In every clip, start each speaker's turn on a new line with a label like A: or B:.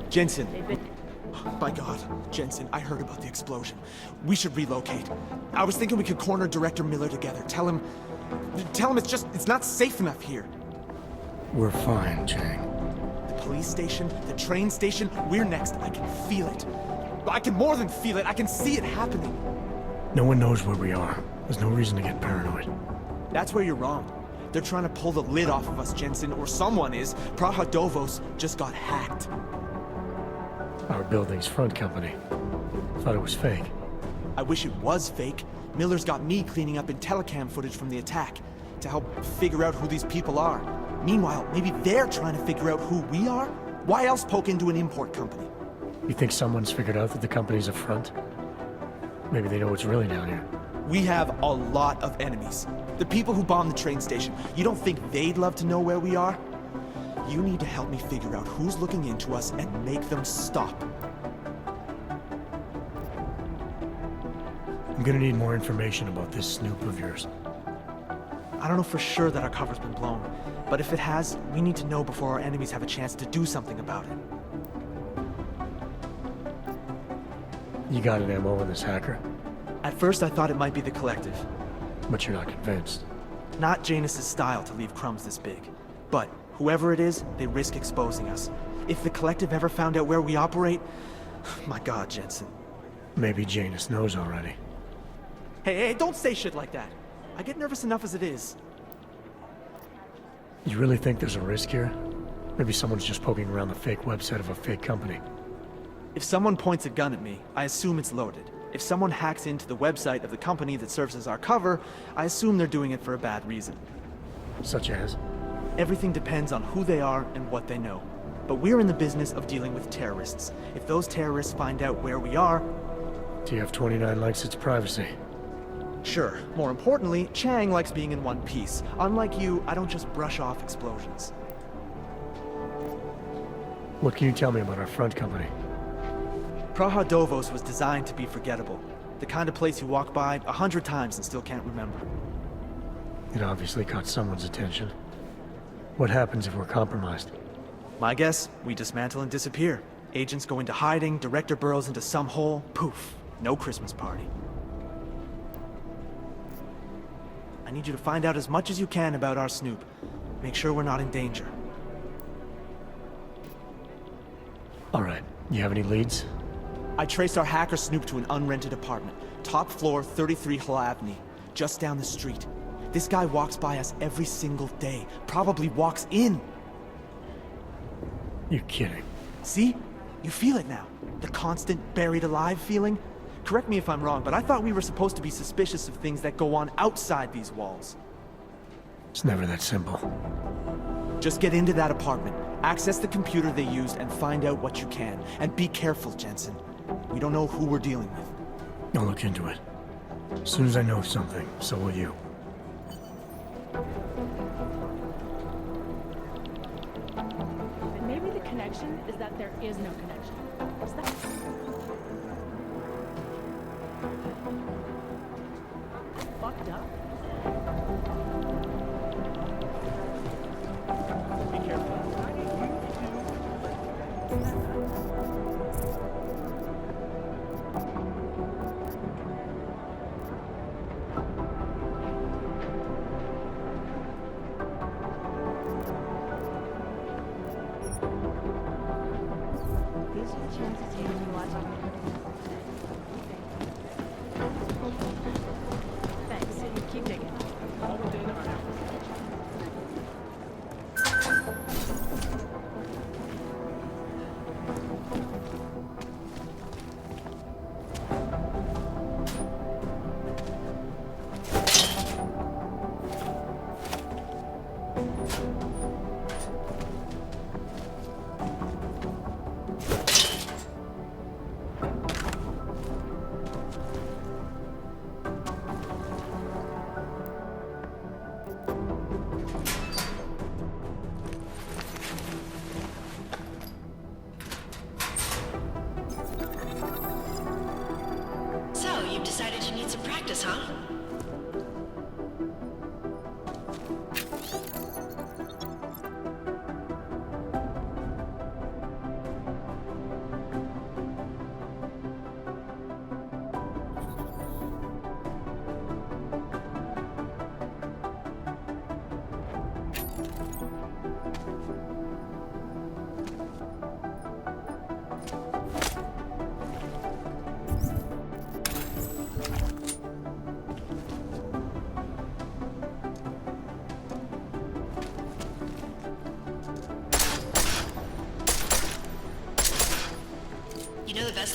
A: Jensen. My God, Jensen, I heard about the explosion. We should relocate. I was thinking we could corner Director Miller together. Tell him it's not safe enough here.
B: We're fine, Chang.
A: The police station, the train station, we're next. I can feel it. I can more than feel it. I can see it happening.
B: No one knows where we are. There's no reason to get paranoid.
A: That's where you're wrong. They're trying to pull the lid off of us, Jensen, or someone is. Prahadovos just got hacked.
B: Our building's front company. Thought it was fake.
A: I wish it was fake. Miller's got me cleaning up IntelliCam footage from the attack to help figure out who these people are. Meanwhile, maybe they're trying to figure out who we are? Why else poke into an import company?
B: You think someone's figured out that the company's a front? Maybe they know what's really down here.
A: We have a lot of enemies. The people who bombed the train station. You don't think they'd love to know where we are? You need to help me figure out who's looking into us and make them stop.
B: I'm gonna need more information about this snoop of yours.
A: I don't know for sure that our cover's been blown, but if it has, we need to know before our enemies have a chance to do something about it.
B: You got an MO in this hacker?
A: At first I thought it might be the Collective.
B: But you're not convinced.
A: Not Janus's style to leave crumbs this big. But whoever it is, they risk exposing us. If the Collective ever found out where we operate... My God, Jensen.
B: Maybe Janus knows already.
A: Hey, don't say shit like that. I get nervous enough as it is.
B: You really think there's a risk here? Maybe someone's just poking around the fake website of a fake company.
A: If someone points a gun at me, I assume it's loaded. If someone hacks into the website of the company that serves as our cover, I assume they're doing it for a bad reason.
B: Such as?
A: Everything depends on who they are and what they know. But we're in the business of dealing with terrorists. If those terrorists find out where we are...
B: TF-29 likes its privacy.
A: Sure. More importantly, Chang likes being in one piece. Unlike you, I don't just brush off explosions.
B: What can you tell me about our front company?
A: Prahadovos was designed to be forgettable. The kind of place you walk by 100 times and still can't remember.
B: It obviously caught someone's attention. What happens if we're compromised?
A: My guess, we dismantle and disappear. Agents go into hiding, director burrows into some hole, poof, no Christmas party. I need you to find out as much as you can about our snoop. Make sure we're not in danger.
B: All right, you have any leads?
A: I traced our hacker snoop to an unrented apartment. Top floor, 33 Hlavny, just down the street. This guy walks by us every single day. Probably walks in.
B: You're kidding.
A: See? You feel it now. The constant buried alive feeling. Correct me if I'm wrong, but I thought we were supposed to be suspicious of things that go on outside these walls.
B: It's never that simple.
A: Just get into that apartment, access the computer they used, and find out what you can. And be careful, Jensen. We don't know who we're dealing with.
B: I'll look into it. As soon as I know something, so will you.
C: Then maybe the connection is that there is no connection. Is that... fucked up?
A: Be careful.
C: These are the chances you can watch on me. Thanks. Keep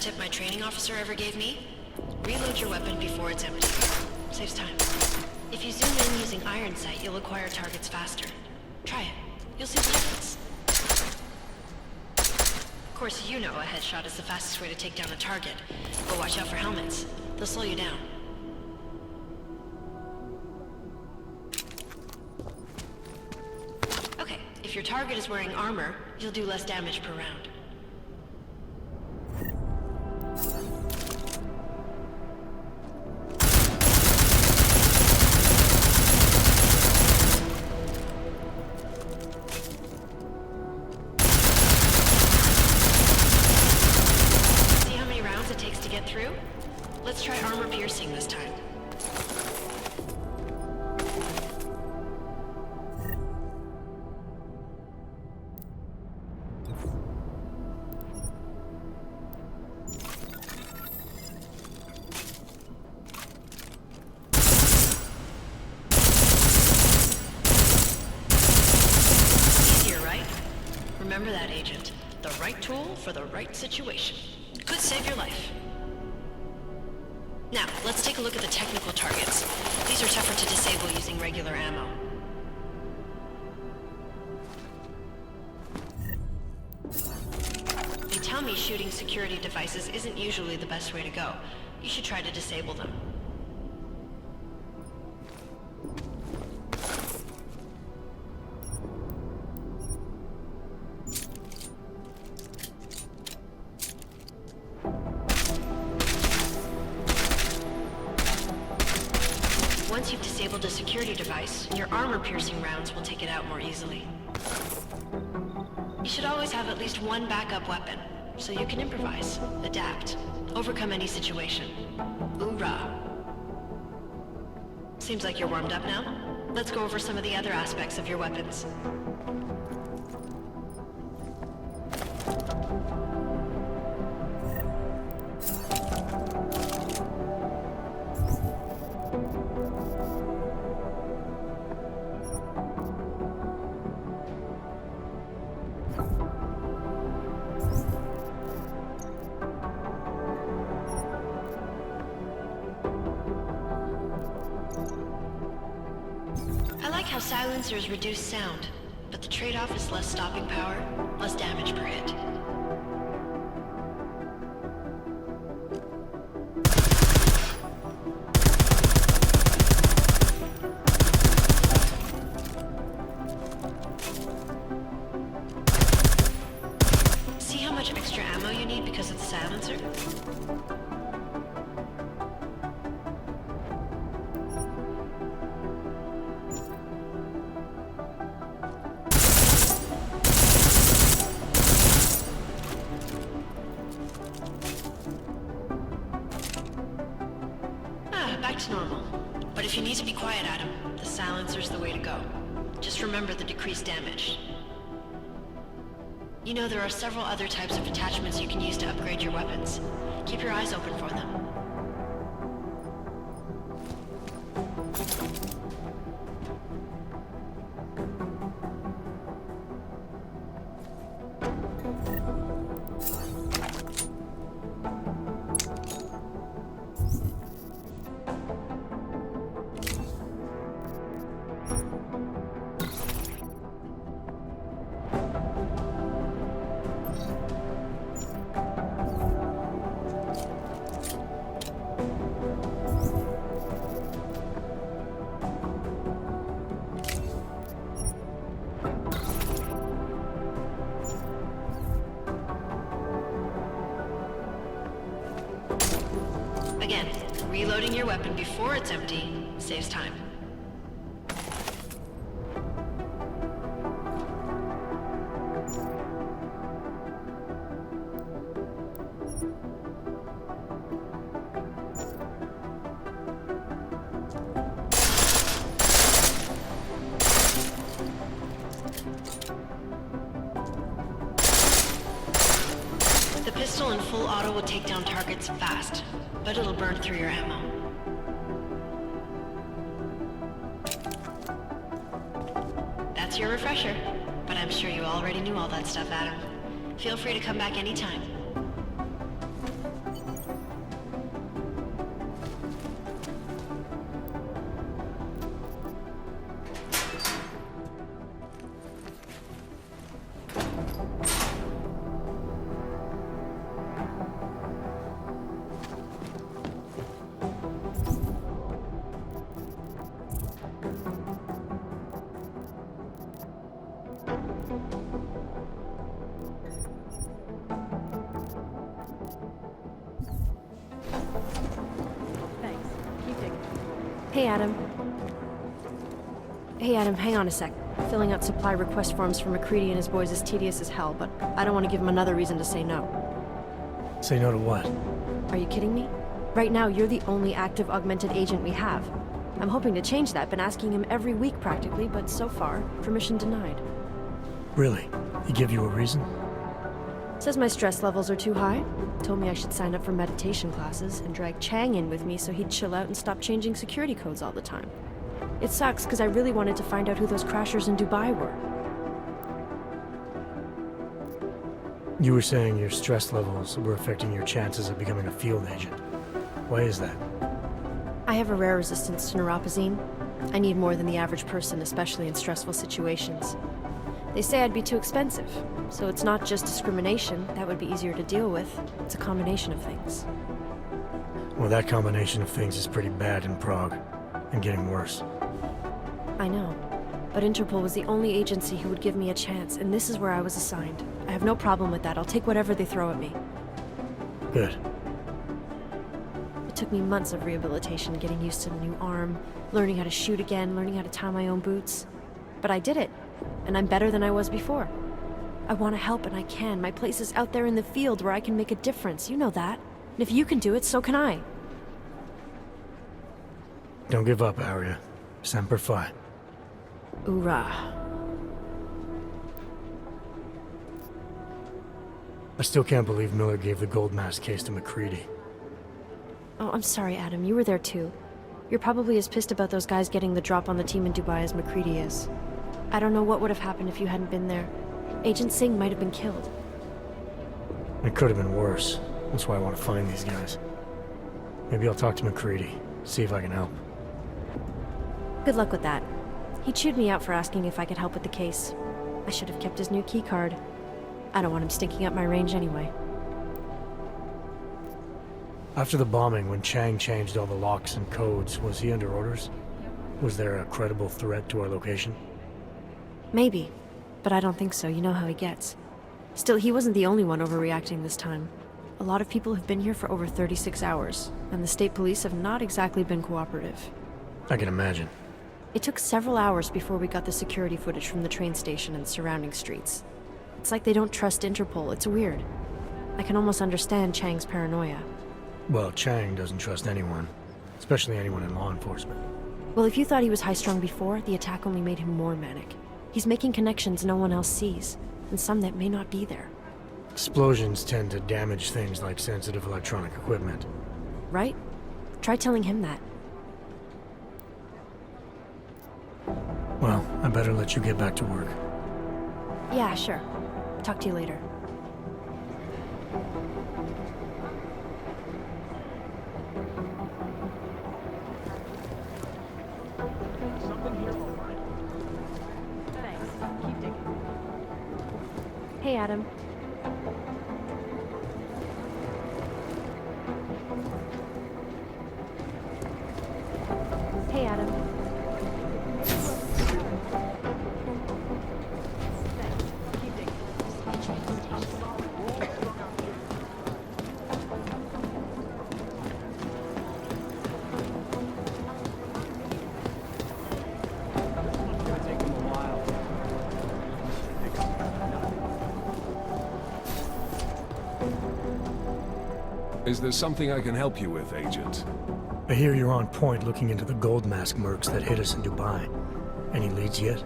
D: best tip my training officer ever gave me? Reload your weapon before it's empty. Saves time. If you zoom in using iron sight, you'll acquire targets faster. Try it. You'll see the difference. Of course, you know a headshot is the fastest way to take down a target, but watch out for helmets. They'll slow you down. Okay, if your target is wearing armor, you'll do less damage per round. Let's try armor piercing this time. Easier, right? Remember that, Agent. The right tool for the right situation. Could save your life. Now, let's take a look at the technical targets. These are tougher to disable using regular ammo. They tell me shooting security devices isn't usually the best way to go. You should try to disable them. Once you've disabled a security device, your armor-piercing rounds will take it out more easily. You should always have at least one backup weapon, so you can improvise, adapt, overcome any situation. Hoorah! Seems like you're warmed up now. Let's go over some of the other aspects of your weapons. How silencers reduce sound, but the trade-off is less stopping power, less damage per hit. See how much extra ammo you need because of the silencer? Back to normal. But if you need to be quiet, Adam, the silencer's the way to go. Just remember the decreased damage. You know, there are several other types of attachments you can use to upgrade your weapons. Keep your eyes open for them. Again, reloading your weapon before it's empty saves time. The pistol in full auto will take down targets fast, but it'll burn through your ammo. That's your refresher, but I'm sure you already knew all that stuff, Adam. Feel free to come back anytime.
E: Hey, Adam. Hey, Adam, hang on a sec. Filling out supply request forms for McCready and his boys is tedious as hell, but I don't want to give him another reason to say no.
B: Say no to what?
E: Are you kidding me? Right now, you're the only active augmented agent we have. I'm hoping to change that, been asking him every week practically, but so far, permission denied.
B: Really? He give you a reason?
E: Says my stress levels are too high. Told me I should sign up for meditation classes and drag Chang in with me so he'd chill out and stop changing security codes all the time. It sucks because I really wanted to find out who those crashers in Dubai were.
B: You were saying your stress levels were affecting your chances of becoming a field agent. Why is that?
E: I have a rare resistance to neuropozyne. I need more than the average person, especially in stressful situations. They say I'd be too expensive, so it's not just discrimination. That would be easier to deal with. It's a combination of things.
B: Well, that combination of things is pretty bad in Prague, and getting worse.
E: I know, but Interpol was the only agency who would give me a chance, and this is where I was assigned. I have no problem with that. I'll take whatever they throw at me.
B: Good.
E: It took me months of rehabilitation, getting used to the new arm, learning how to shoot again, learning how to tie my own boots. But I did it, and I'm better than I was before. I want to help, and I can. My place is out there in the field where I can make a difference. You know that. And if you can do it, so can I.
B: Don't give up, Arya. Semper Fi.
E: Hoorah.
B: I still can't believe Miller gave the gold mask case to McCready.
E: Oh, I'm sorry, Adam. You were there too. You're probably as pissed about those guys getting the drop on the team in Dubai as McCready is. I don't know what would have happened if you hadn't been there. Agent Singh might have been killed.
B: It could have been worse. That's why I want to find these guys. Maybe I'll talk to McCready, see if I can help.
E: Good luck with that. He chewed me out for asking if I could help with the case. I should have kept his new key card. I don't want him stinking up my range anyway.
B: After the bombing, when Chang changed all the locks and codes, was he under orders? Was there a credible threat to our location?
E: Maybe, but I don't think so. You know how he gets. Still, he wasn't the only one overreacting this time. A lot of people have been here for over 36 hours, and the state police have not exactly been cooperative.
B: I can imagine.
E: It took several hours before we got the security footage from the train station and surrounding streets. It's like they don't trust Interpol. It's weird. I can almost understand Chang's paranoia.
B: Well, Chang doesn't trust anyone, especially anyone in law enforcement.
E: Well, if you thought he was high-strung before, the attack only made him more manic. He's making connections no one else sees, and some that may not be there.
B: Explosions tend to damage things like sensitive electronic equipment.
E: Right? Try telling him that.
B: Well, I better let you get back to work.
E: Yeah, sure. Talk to you later.
C: Thanks. Keep digging.
E: Hey, Adam. Hey, Adam.
F: Is there something I can help you with, Agent?
B: I hear you're on point looking into the gold mask mercs that hit us in Dubai. Any leads yet?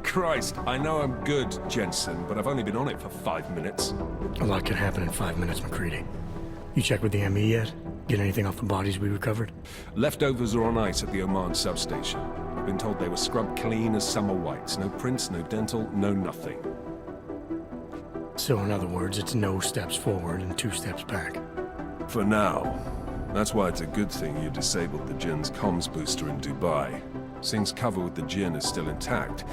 F: Christ, I know I'm good, Jensen, but I've only been on it for 5 minutes.
B: A lot can happen in 5 minutes, McCready. You checked with the ME yet? Get anything off the bodies we recovered?
F: Leftovers are on ice at the Oman substation. I've been told they were scrubbed clean as summer whites. No prints, no dental, no nothing.
B: So in other words, it's no steps forward and 2 steps back.
F: For now. That's why it's a good thing you disabled the Jinn's comms booster in Dubai. Singh's cover with the Jinn is still intact.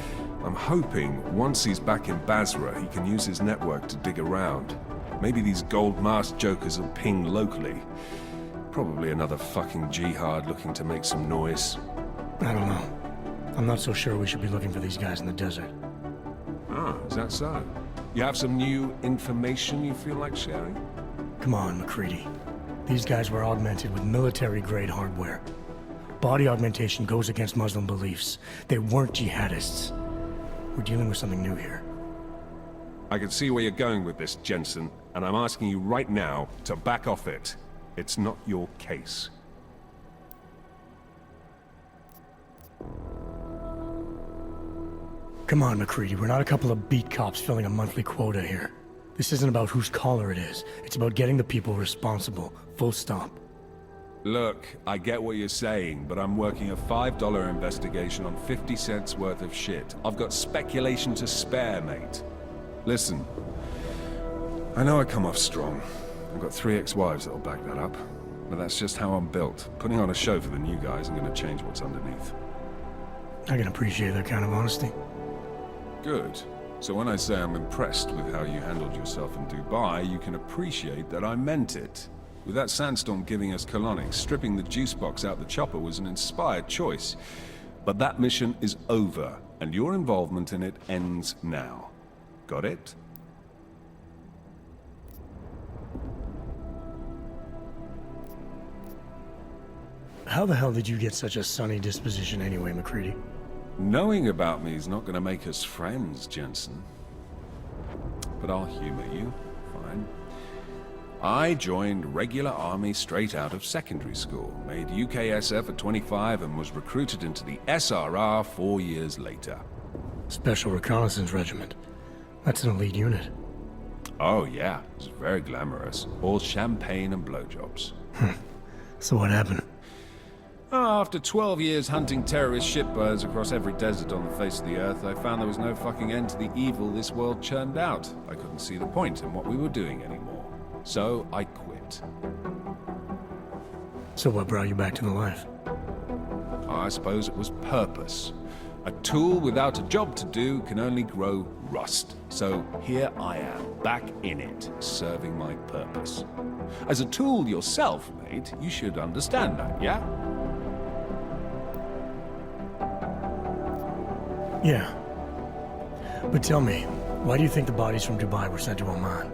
F: I'm hoping once he's back in Basra, he can use his network to dig around. Maybe these gold mask jokers will ping locally. Probably another fucking jihad looking to make some noise.
B: I don't know. I'm not so sure we should be looking for these guys in the desert.
F: Ah, is that so? You have some new information you feel like sharing?
B: Come on, McCready. These guys were augmented with military-grade hardware. body augmentation goes against Muslim beliefs. They weren't jihadists. We're dealing with something new here.
F: I can see where you're going with this, Jensen, and I'm asking you right now to back off it. It's not your case.
B: Come on, McCready, we're not a couple of beat cops filling a monthly quota here. This isn't about whose collar it is. It's about getting the people responsible. Full stop.
F: Look, I get what you're saying, but I'm working a $5 investigation on 50 cents worth of shit. I've got speculation to spare, mate. Listen, I know I come off strong. I've got 3 ex-wives that'll back that up. But that's just how I'm built. Putting on a show for the new guys isn't gonna change what's underneath.
B: I can appreciate that kind of honesty.
F: Good. So when I say I'm impressed with how you handled yourself in Dubai, you can appreciate that I meant it. With that sandstorm giving us colonics, stripping the juice box out the chopper was an inspired choice. But that mission is over, and your involvement in it ends now. Got it?
B: How the hell did you get such a sunny disposition anyway, McCready?
F: Knowing about me is not going to make us friends, Jensen. But I'll humor you. Fine. I joined regular army straight out of secondary school, made UKSF at 25 and was recruited into the SRR 4 years later.
B: Special Reconnaissance Regiment. That's an elite unit.
F: Oh yeah, it was very glamorous. All champagne and blowjobs.
B: So what happened?
F: After 12 years hunting terrorist shitbirds across every desert on the face of the earth, I found there was no fucking end to the evil this world churned out. I couldn't see the point in what we were doing anymore. So I quit.
B: So what brought you back to the life?
F: I suppose it was purpose. A tool without a job to do can only grow rust. So here I am, back in it, serving my purpose. As a tool yourself, mate, you should understand that, yeah?
B: Yeah. But tell me, why do you think the bodies from Dubai were sent to Oman?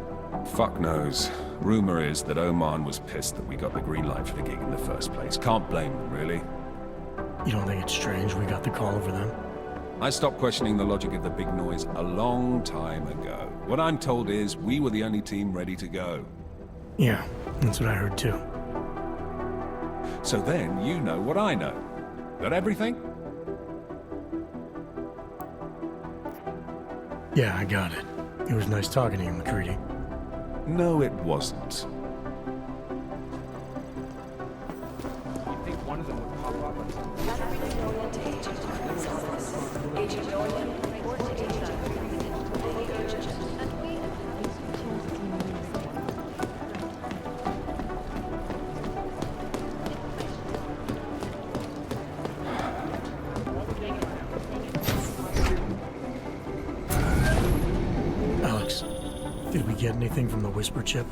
F: Fuck knows. Rumor is that Oman was pissed that we got the green light for the gig in the first place. Can't blame them, really.
B: You don't think it's strange we got the call over them?
F: I stopped questioning the logic of the big noise a long time ago. What I'm told is we were the only team ready to go.
B: Yeah, that's what I heard too.
F: So then you know what I know. Got everything?
B: Yeah, I got it. It was nice talking to you, McCready.
F: No, it wasn't.
B: Alex, did we get anything from the Whisper chip?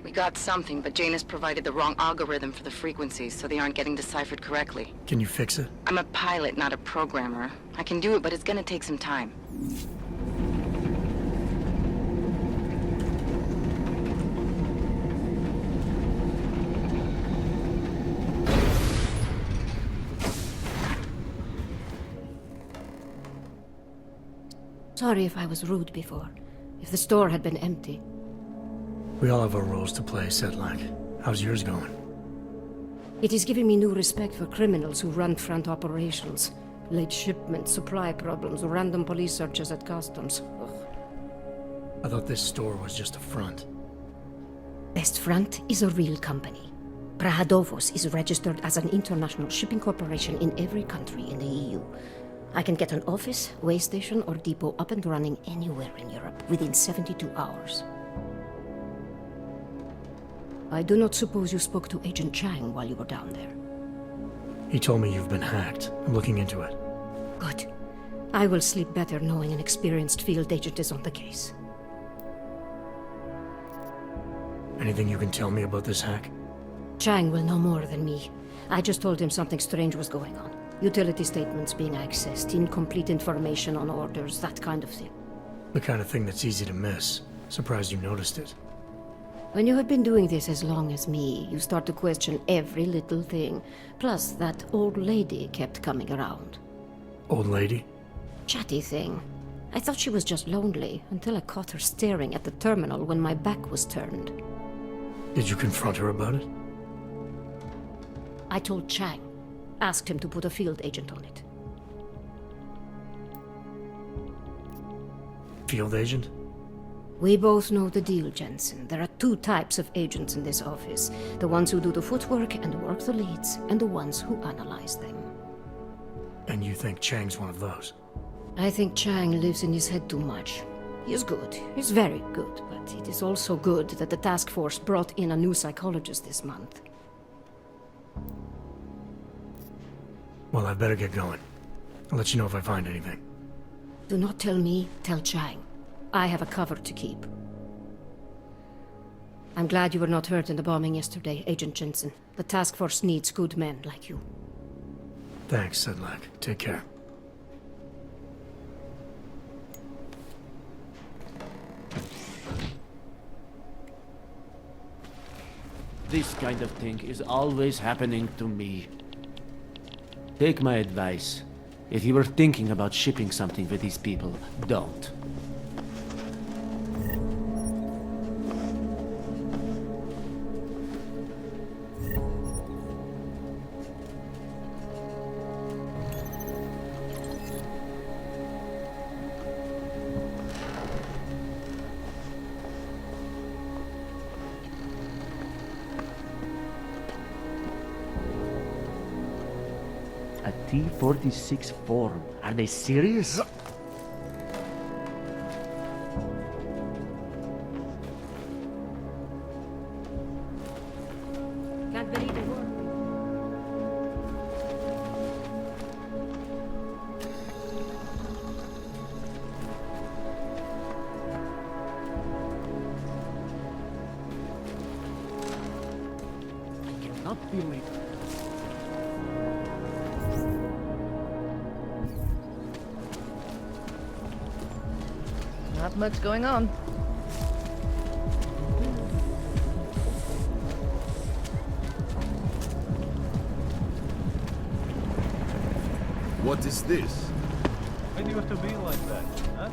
G: We got something, but Jane has provided the wrong algorithm for the frequencies, so they aren't getting deciphered correctly.
B: Can you fix it?
G: I'm a pilot, not a programmer. I can do it, but it's gonna take some time.
H: Sorry if I was rude before. If the store had been empty.
B: We all have our roles to play, Sedlak. How's yours going?
H: It is giving me new respect for criminals who run front operations. Late shipments, supply problems, random police searches at customs. Ugh.
B: I thought this store was just a front.
H: Best Front is a real company. Prahadovos is registered as an international shipping corporation in every country in the EU. I can get an office, way station, or depot up and running anywhere in Europe within 72 hours. I do not suppose you spoke to Agent Chang while you were down there.
B: He told me you've been hacked. I'm looking into it.
H: Good. I will sleep better knowing an experienced field agent is on the case.
B: Anything you can tell me about this hack?
H: Chang will know more than me. I just told him something strange was going on. Utility statements being accessed, incomplete information on orders, that kind of thing.
B: The kind of thing that's easy to miss. Surprised you noticed it.
H: When you have been doing this as long as me, you start to question every little thing. Plus, that old lady kept coming around.
B: Old lady?
H: Chatty thing. I thought she was just lonely, until I caught her staring at the terminal when my back was turned.
B: Did you confront her about it?
H: I told Chang. Asked him to put a field agent on it.
B: Field agent?
H: We both know the deal, Jensen. There are two types of agents in this office. The ones who do the footwork and work the leads, and the ones who analyze them.
B: And you think Chang's one of those?
H: I think Chang lives in his head too much. He is good. He's very good. But it is also good that the task force brought in a new psychologist this month.
B: Well, I better get going. I'll let you know if I find anything.
H: Do not tell me, tell Chang. I have a cover to keep. I'm glad you were not hurt in the bombing yesterday, Agent Jensen. The task force needs good men like you.
B: Thanks, Sedlak. Take care.
I: This kind of thing is always happening to me. Take my advice. If you were thinking about shipping something with these people, don't. A T-46 form. Are they serious?
H: Can't believe it worked.
I: I cannot believe it.
J: Not much going on.
K: What is this?
L: Why do you have to be like that, huh?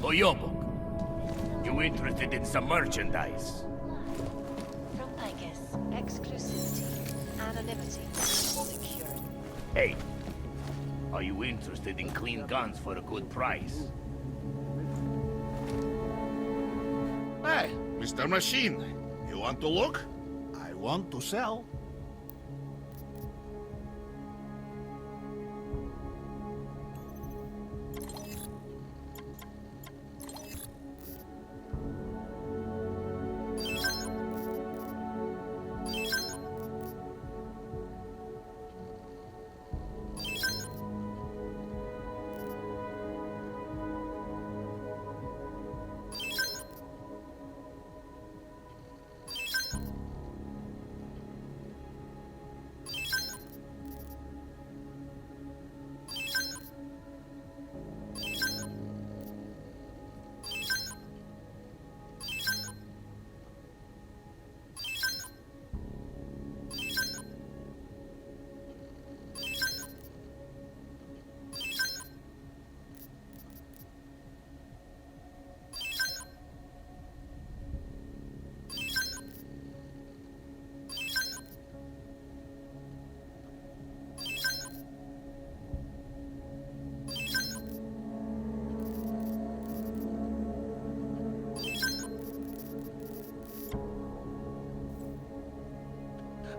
M: Oyobok, you interested in some merchandise?
N: From Icus, exclusivity, anonymity, security.
M: Hey, are you interested in clean guns for a good price?
K: Hey, Mr. Machine, you want to look? I want to sell.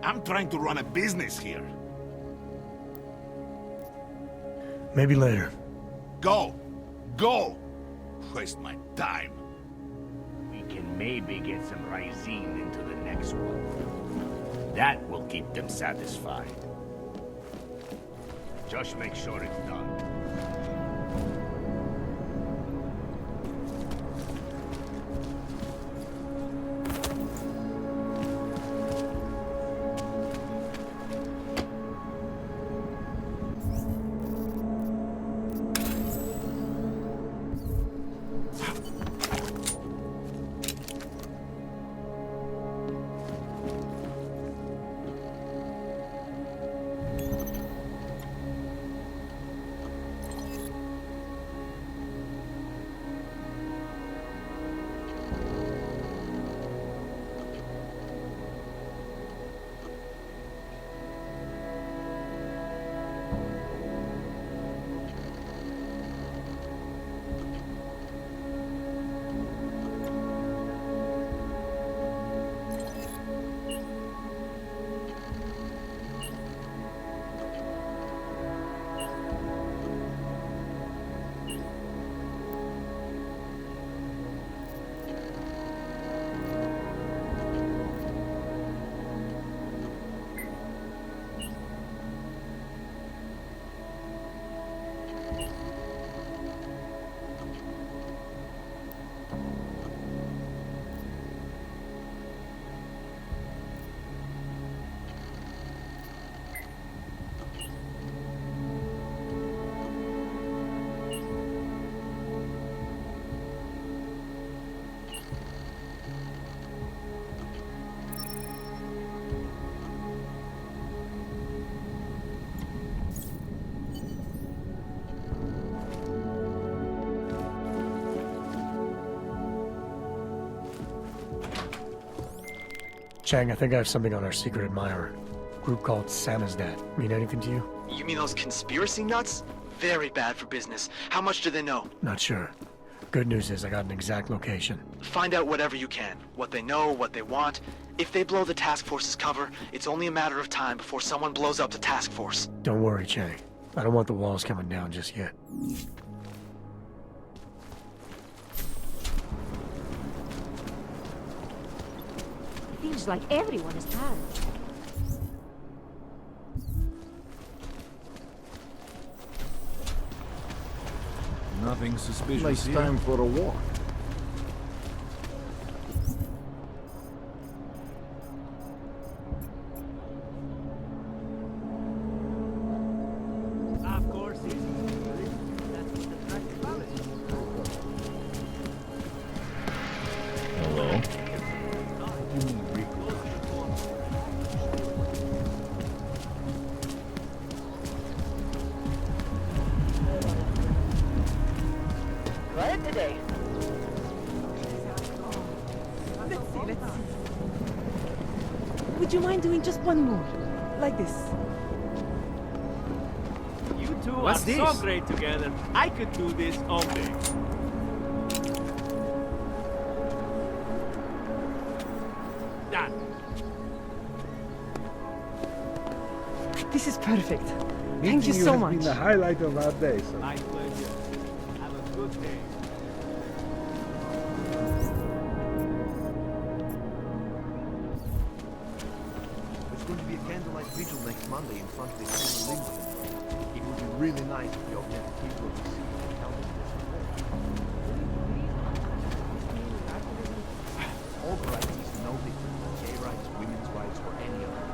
K: I'm trying to run a business here.
B: Maybe later.
K: Go! Go! Waste my time.
M: We can maybe get some Rysine into the next one. That will keep them satisfied. Just make sure it's done.
B: Chang, I think I have something on our secret admirer. Group called Samizdat. Mean anything to you?
A: You mean those conspiracy nuts? Very bad for business. How much do they know?
B: Not sure. Good news is I got an exact location.
A: Find out whatever you can. What they know, what they want. If they blow the task force's cover, it's only a matter of time before someone blows up the task force.
B: Don't worry, Chang. I don't want the walls coming down just yet.
H: Feels like everyone is tired.
L: Nothing suspicious
K: Nice
L: here.
K: time for a walk.
L: Of course it is.
K: Hello.
J: Right today.
C: Let's see. Would you mind doing just one more? Like this.
L: You two
I: What's
L: are
I: this?
L: so great together. I could do this all day. Done.
C: This is perfect. Thank you so much.
K: Been the highlight of our day, sir.
L: My pleasure. Have a good day.
O: There's going to be a candlelight vigil next Monday in front of the Kremlin. It would be really nice if the objective people of the city could help us with support. All the rights is no different than gay rights, women's rights, or any other.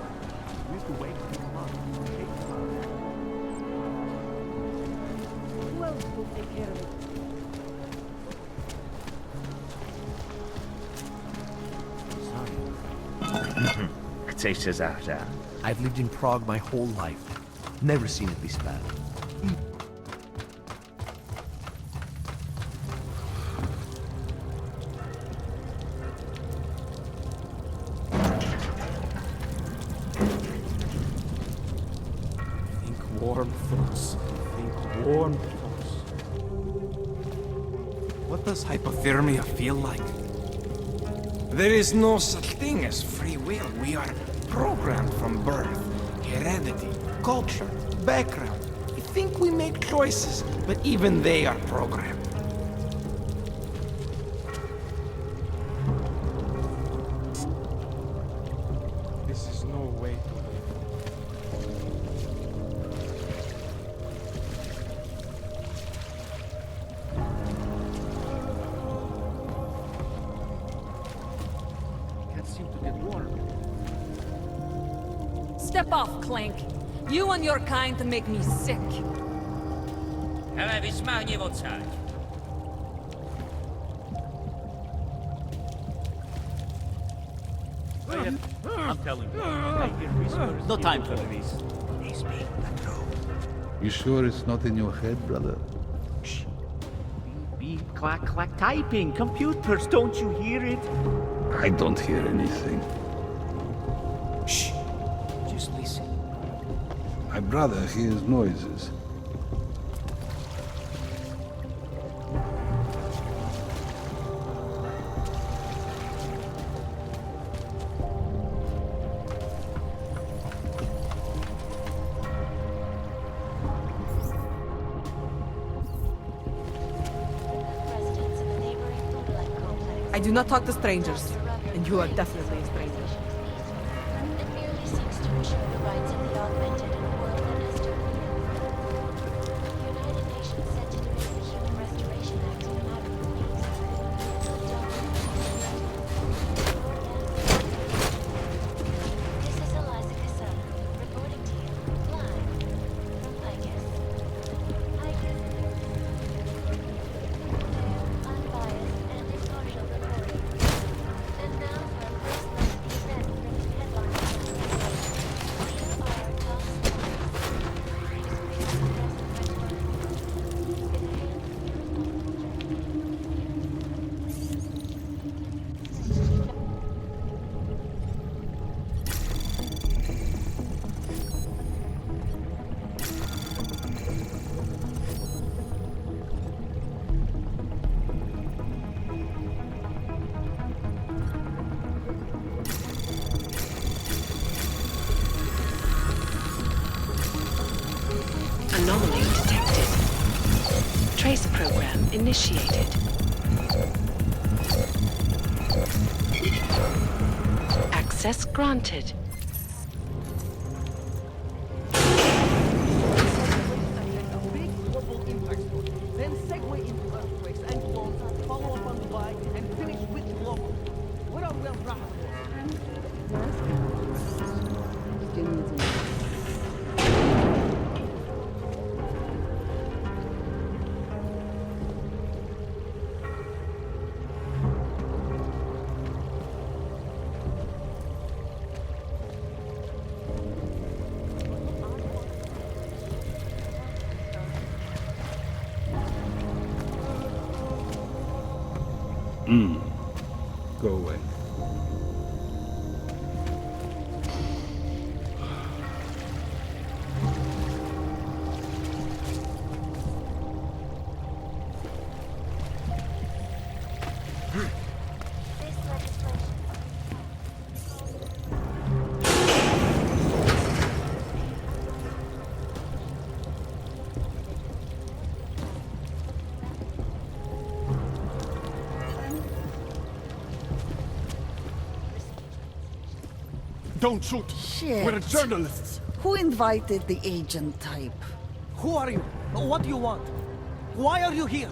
O: We have to wake people up, shake them up.
C: Who else will take care of it?
O: I've lived in Prague my whole life. Never seen it this bad.
I: Think warm thoughts. Think warm thoughts.
P: What does hypothermia feel like? There is no such thing as free will. We are programmed from birth, heredity, culture, background. We think we make choices, but even they are programmed. This is no way to live.
I: Can't seem to get warm.
Q: Step off, Clank. You and your kind make me sick.
R: Ale wysmanie w ocali.
L: I'm telling you, I hear whispers.
I: No time for this.
K: You sure it's not in your head, brother?
I: Beep, clack, clack, typing. Computers, don't you hear it?
K: I don't hear anything.
P: Shh. Just listen.
K: My brother hears noises.
C: I do not talk to strangers, and you are definitely a stranger.
N: It merely seeks to ensure the rights of the augmented in a world that has turned. The United Nations said to debate the Human Restoration Act in a matter of weeks. This is Eliza Casella, reporting to you, live, from Icus. Unbiased and impartial reporting. And now for our first look at events from the headlines. Here are
D: Trace program initiated. Access granted.
J: Then segue into earthquakes and clones, follow up on Dubai, and finish with global. Where are we on Brahma?
F: Go away.
A: Don't shoot!
J: Shit.
A: We're journalists!
J: Who invited the agent type? Who are you? What do you want? Why are you here?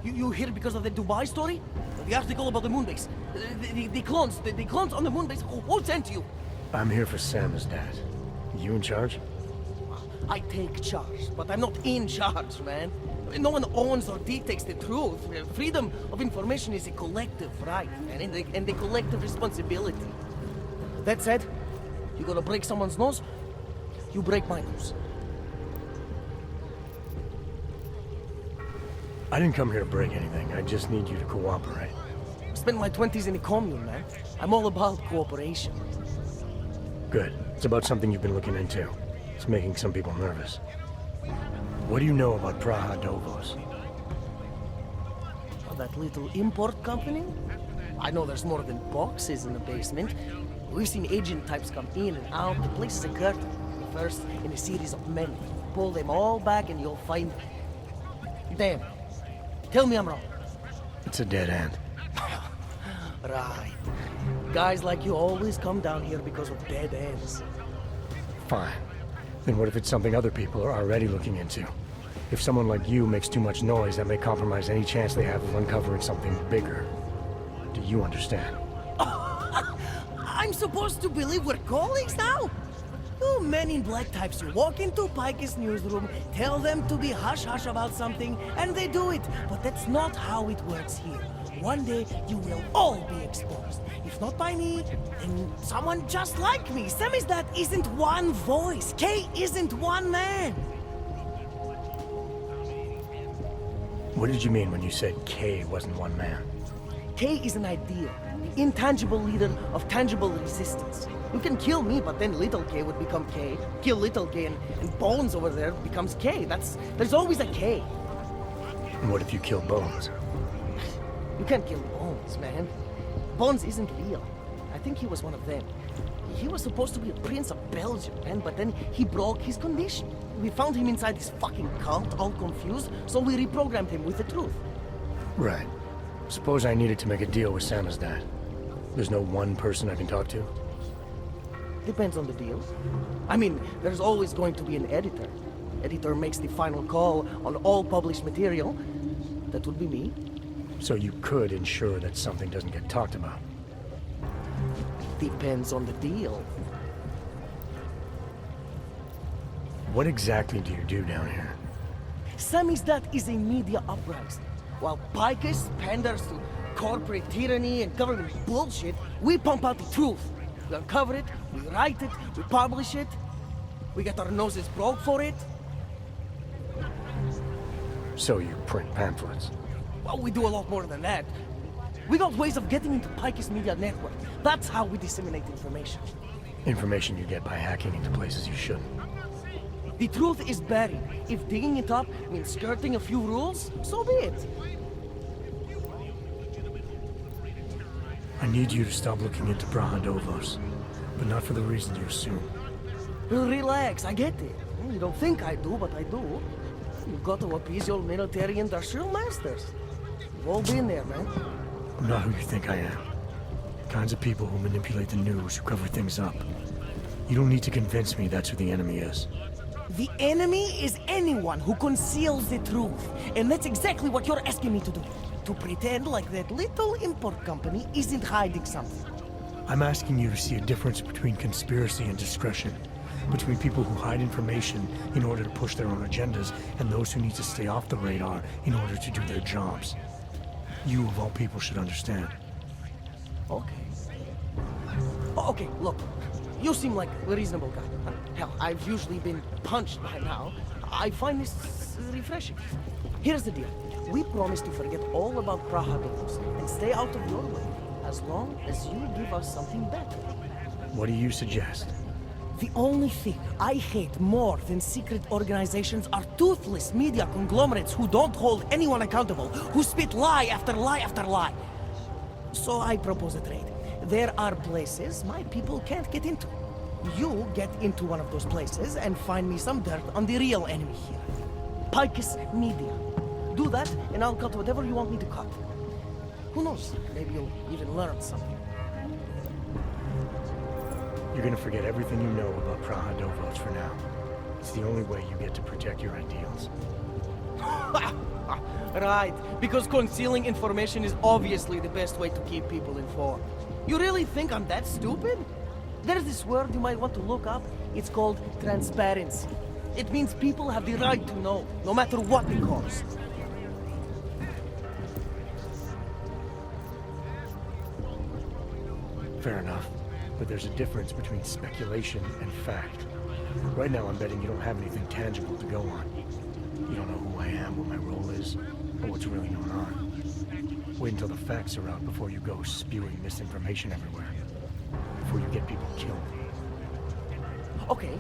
J: You here because of the Dubai story? The article about the moonbase? The clones on the moonbase? Who sent you?
B: I'm here for Samizdat. You in charge?
J: I take charge, but I'm not in charge, man. No one owns or dictates the truth. Freedom of information is a collective right, man, and a collective responsibility. That said, you gonna break someone's nose? You break my nose.
B: I didn't come here to break anything. I just need you to cooperate.
J: I spent my 20s in a commune, man. I'm all about cooperation.
B: Good. It's about something you've been looking into. It's making some people nervous. What do you know about Prahadovos?
J: Oh, that little import company? I know there's more than boxes in the basement. We've seen agent types come in and out. The place is a curtain. The first in a series of many. Pull them all back and you'll find... Damn. Tell me I'm wrong.
B: It's a dead end.
J: Right. Guys like you always come down here because of dead ends.
B: Fine. Then what if it's something other people are already looking into? If someone like you makes too much noise, that may compromise any chance they have of uncovering something bigger. Do you understand?
J: I'm supposed to believe we're colleagues now? You men in black types, you walk into Pike's newsroom, tell them to be hush-hush about something, and they do it. But that's not how it works here. One day, you will all be exposed. If not by me, then someone just like me. Samizdat isn't one voice. K isn't one man.
B: What did you mean when you said K wasn't one man?
J: K is an idea. The intangible leader of tangible resistance. You can kill me, but then little K would become K. Kill little K and Bones over there becomes K. There's always a K.
B: And what if you kill Bones?
J: You can't kill Bones, man. Bones isn't real. I think he was one of them. He was supposed to be a prince of Belgium, man, but then he broke his condition. We found him inside this fucking cult, all confused, so we reprogrammed him with the truth.
B: Right. Suppose I needed to make a deal with Samizdat. There's no one person I can talk to?
J: Depends on the deal. I mean, there's always going to be an editor. Editor makes the final call on all published material. That would be me.
B: So you could ensure that something doesn't get talked about?
J: Depends on the deal.
B: What exactly do you do down here?
J: Samizdat is a media uprising. While Picus panders to corporate tyranny and government bullshit, we pump out the truth. We uncover it, we write it, we publish it. We get our noses broke for it.
B: So you print pamphlets?
J: Well, we do a lot more than that. We got ways of getting into Picus media network. That's how we disseminate information.
B: Information you get by hacking into places you shouldn't.
J: The truth is buried. If digging it up means skirting a few rules, so be it.
B: I need you to stop looking into Prahadovos, but not for the reason you assume.
J: Relax, I get it. You don't think I do, but I do. You've got to appease your military industrial masters. We've all been there, man.
B: I'm not who you think I am. The kinds of people who manipulate the news, who cover things up. You don't need to convince me that's who the enemy is.
J: The enemy is anyone who conceals the truth. And that's exactly what you're asking me to do. To pretend like that little import company isn't hiding something.
B: I'm asking you to see a difference between conspiracy and discretion. Between people who hide information in order to push their own agendas and those who need to stay off the radar in order to do their jobs. You, of all people, should understand.
J: Okay. Okay, look. You seem like a reasonable guy. Hell, I've usually been punched by now. I find this refreshing. Here's the deal. We promise to forget all about Prahadovos and stay out of your way as long as you give us something better.
B: What do you suggest?
J: The only thing I hate more than secret organizations are toothless media conglomerates who don't hold anyone accountable, who spit lie after lie after lie. So I propose a trade. There are places my people can't get into. You get into one of those places and find me some dirt on the real enemy here. Picus Media. Do that, and I'll cut whatever you want me to cut. Who knows? Maybe you'll even learn something.
B: You're gonna forget everything you know about Prahadovos for now. It's the only way you get to protect your ideals.
J: Right, because concealing information is obviously the best way to keep people informed. You really think I'm that stupid? There's this word you might want to look up. It's called transparency. It means people have the right to know, no matter what the cost.
B: Fair enough. But there's a difference between speculation and fact. Right now, I'm betting you don't have anything tangible to go on. You don't know who I am, what my role is, or what's really going on. Wait until the facts are out before you go spewing misinformation everywhere. Before you get people killed.
J: Okay,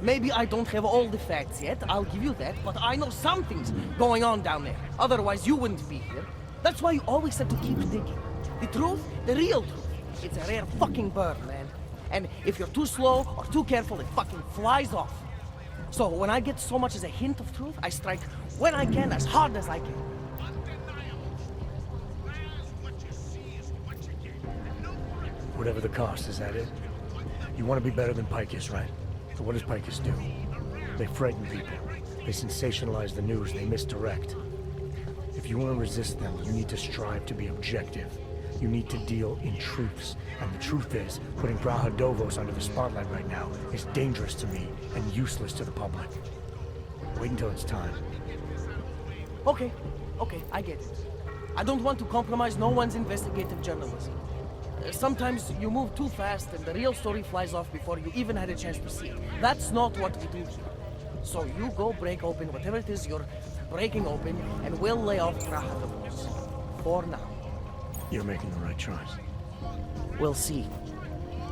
J: maybe I don't have all the facts yet, I'll give you that, but I know something's going on down there. Otherwise, you wouldn't be here. That's why you always have to keep digging. The truth, the real truth. It's a rare fucking bird, man. And if you're too slow or too careful, it fucking flies off. So when I get so much as a hint of truth, I strike when I can, as hard as I can.
B: Whatever the cost, is that it? You want to be better than Picus, right? So what does Picus do? They frighten people. They sensationalize the news. They misdirect. If you want to resist them, you need to strive to be objective. You need to deal in truths. And the truth is, putting Prahadovos under the spotlight right now is dangerous to me and useless to the public. Wait until it's time.
J: Okay, I get it. I don't want to compromise no one's investigative journalism. Sometimes you move too fast and the real story flies off before you even had a chance to see it. That's not what we do here. So you go break open whatever it is you're breaking open, and we'll lay off Prahadovos. For now.
B: You're making the right choice.
J: We'll see.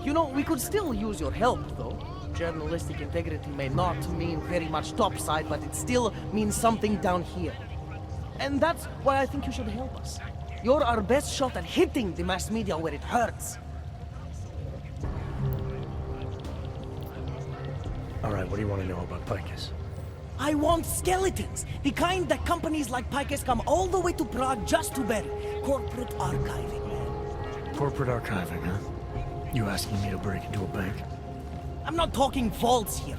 J: You know, we could still use your help, though. Journalistic integrity may not mean very much topside, but it still means something down here. And that's why I think you should help us. You're our best shot at hitting the mass media where it hurts.
B: Alright, what do you want to know about Picus?
J: I want skeletons. The kind that companies like Picus come all the way to Prague just to bury. Corporate archiving, man.
B: Corporate archiving, huh? You asking me to break into a bank?
J: I'm not talking vaults here.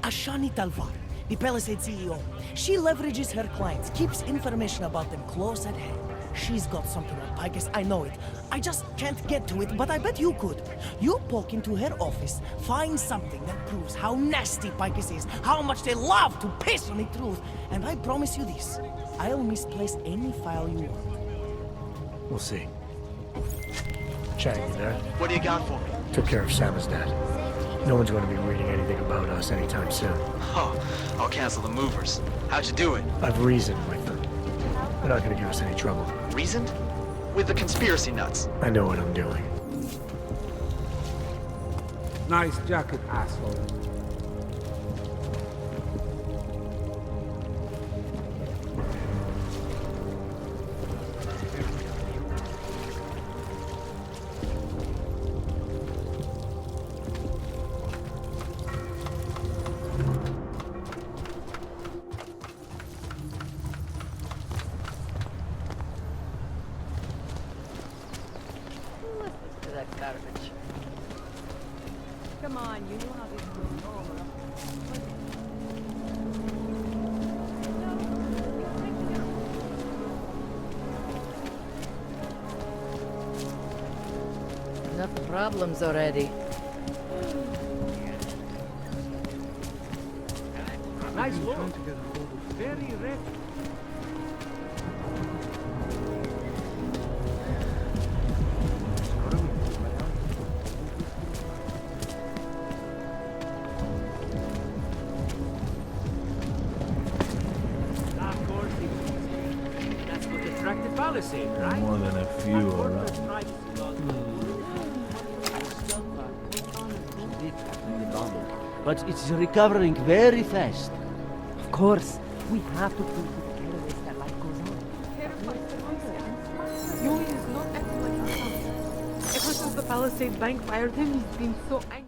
J: Ashani Talvar, the Palisade CEO, she leverages her clients, keeps information about them close at hand. She's got something on Picus, I know it. I just can't get to it, but I bet you could. You poke into her office, find something that proves how nasty Picus is, how much they love to piss on the truth, and I promise you this, I'll misplace any file you want.
B: We'll see. Chang, you there?
A: What do you got for me?
B: Took care of Samizdat. No one's going to be reading anything about us anytime soon.
A: Oh, I'll cancel the movers. How'd you do it?
B: I've reasoned with them. They're not going to give us any trouble.
A: Reasoned? With the conspiracy nuts.
B: I know what I'm doing.
L: Nice jacket, asshole.
C: on, you know how this
S: Enough problems already.
L: Nice work. Very rare.
I: That's what attracted policy, right?
T: More than a few around.
I: But it's recovering very fast.
S: Of course, we have to prove to the terrorists that life goes on.
C: Yui is not acting like he sounds. Ever since the Palisade Bank fired him, he's been so angry.